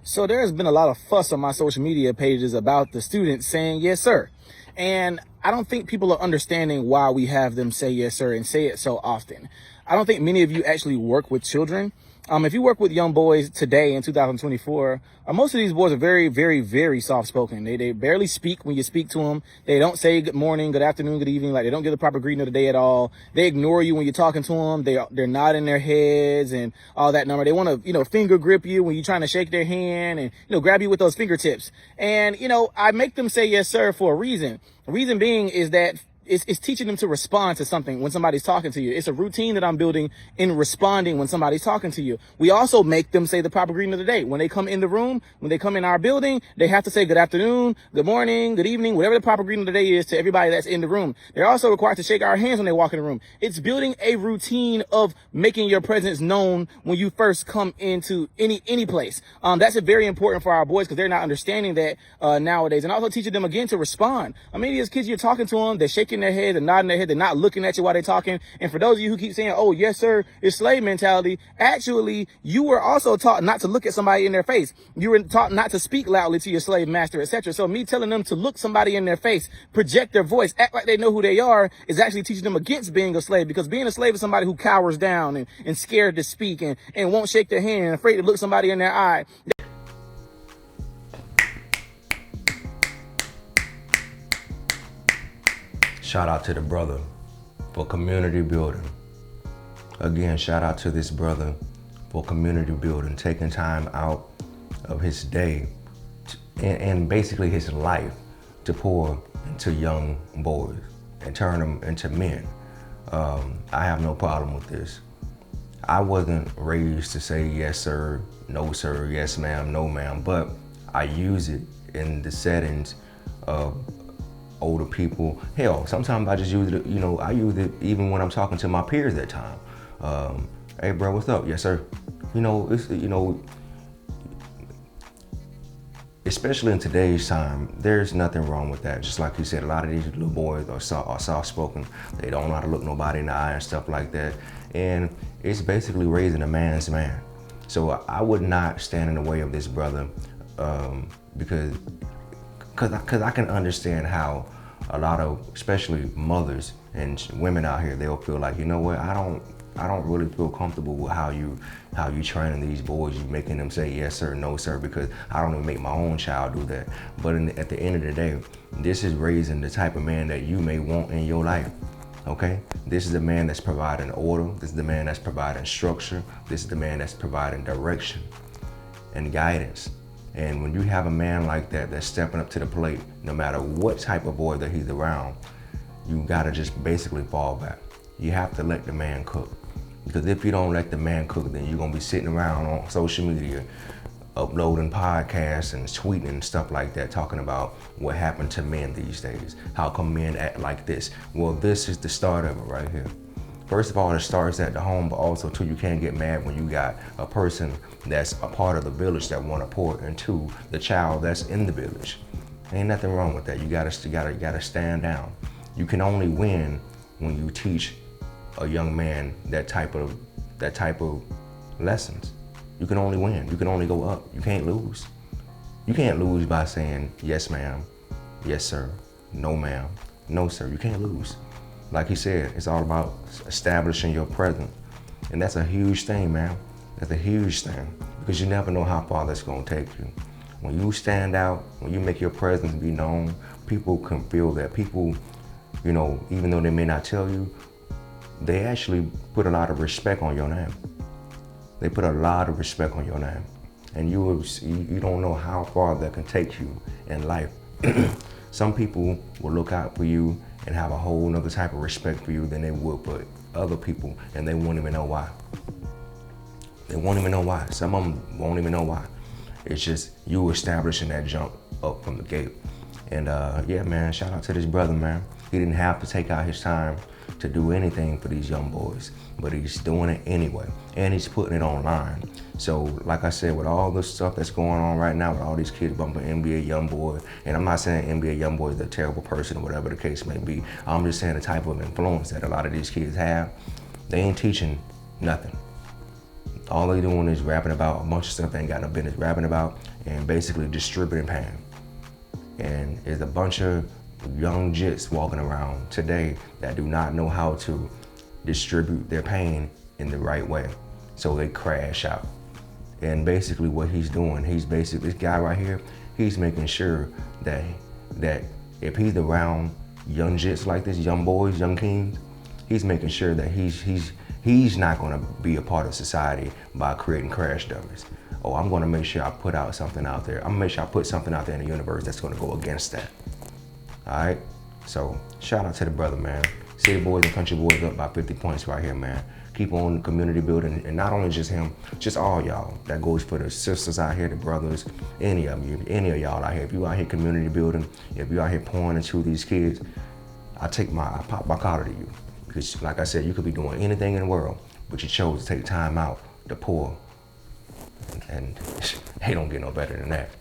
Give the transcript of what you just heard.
So there has been a lot of fuss on my social media pages about the students saying yes sir, and I don't think people are understanding why we have them say yes sir and say it so often. I don't think many of you actually work with children. If you work with young boys today in 2024, most of these boys are very, very, very soft-spoken. They barely speak when you speak to them. They don't say good morning, good afternoon, good evening. Like, they don't give the proper greeting of the day at all. They ignore you when you're talking to them. They're nodding their heads and all that number. They want to, finger grip you when you're trying to shake their hand and, grab you with those fingertips. And, I make them say yes, sir, for a reason. The reason being is that it's teaching them to respond to something when somebody's talking to you. It's a routine that I'm building in responding when somebody's talking to you. We also make them say the proper greeting of the day. When they come in the room, when they come in our building, they have to say good afternoon, good morning, good evening, whatever the proper greeting of the day is to everybody that's in the room. They're also required to shake our hands when they walk in the room. It's building a routine of making your presence known when you first come into any place. That's very important for our boys because they're not understanding that nowadays. And also teaching them again to respond. Many of these kids, you're talking to them, they're shaking their head and nodding their head, they're not looking at you while they're talking. And for those of you who keep saying, oh yes sir, it's slave mentality, actually you were also taught not to look at somebody in their face. You were taught not to speak loudly to your slave master, etc. So me telling them to look somebody in their face, project their voice, act like they know who they are, is actually teaching them against being a slave, because being a slave is somebody who cowers down and scared to speak and won't shake their hand and afraid to look somebody in their eye. Shout out to the brother for community building. Again, shout out to this brother for community building, taking time out of his day and basically his life to pour into young boys and turn them into men. I have no problem with this. I wasn't raised to say yes sir, no sir, yes ma'am, no ma'am, but I use it in the settings of older people. Hell, sometimes I just use it, I use it even when I'm talking to my peers at time. Hey bro, what's up? Yes sir. Especially in today's time, there's nothing wrong with that. Just like you said, a lot of these little boys are soft-spoken. They don't know how to look nobody in the eye and stuff like that. And it's basically raising a man's man. So I would not stand in the way of this brother because I can understand how a lot of, especially mothers and women out here, they'll feel like, you know what, I don't really feel comfortable with how you training these boys. You making them say yes sir, no sir, because I don't even make my own child do that. But at the end of the day, this is raising the type of man that you may want in your life. Okay, this is the man that's providing order. This is the man that's providing structure. This is the man that's providing direction and guidance. And when you have a man like that that's stepping up to the plate, no matter what type of boy that he's around, you gotta just basically fall back. You have to let the man cook. Because if you don't let the man cook, then you're gonna be sitting around on social media, uploading podcasts and tweeting and stuff like that, talking about what happened to men these days. How come men act like this? Well, this is the start of it right here. First of all, it starts at the home, but also too, you can't get mad when you got a person that's a part of the village that want to pour into the child that's in the village. Ain't nothing wrong with that. You gotta stand down. You can only win when you teach a young man that type of lessons. You can only win. You can only go up. You can't lose. You can't lose by saying yes ma'am, yes sir, no ma'am, no sir. You can't lose. Like he said, it's all about establishing your presence. And that's a huge thing, man. That's a huge thing, because you never know how far that's gonna take you. When you stand out, when you make your presence be known, people can feel that. People, even though they may not tell you, they actually put a lot of respect on your name. They put a lot of respect on your name. And you don't know how far that can take you in life. Some people will look out for you and have a whole nother type of respect for you than they would for other people, and they won't even know why. They won't even know why. Some of them won't even know why. It's just you establishing that jump up from the gate. And yeah, man, shout out to this brother, man. He didn't have to take out his time to do anything for these young boys, but he's doing it anyway, and he's putting it online. So like I said, with all the stuff that's going on right now, with all these kids bumping NBA YoungBoy, and I'm not saying NBA YoungBoy is a terrible person or whatever the case may be, I'm just saying the type of influence that a lot of these kids have, they ain't teaching nothing. All they doing is rapping about a bunch of stuff they ain't got no business rapping about, and basically distributing pain. And there's a bunch of young jits walking around today that do not know how to distribute their pain in the right way. So they crash out. And basically what he's doing, this guy right here, he's making sure that if he's around young jits like this, young boys, young kings, he's making sure that he's not gonna be a part of society by creating crash dummies. Oh, I'm gonna make sure I put out something out there. I'm gonna make sure I put something out there in the universe that's gonna go against that. All right, so shout out to the brother, man. City boys and country boys up by 50 points right here, man. Keep on community building, and not only just him, just all y'all. That goes for the sisters out here, the brothers, any of y'all out here. If you out here community building, if you out here pouring into these kids, I pop my collar to you. Because like I said, you could be doing anything in the world, but you chose to take time out to pour, and they don't get no better than that.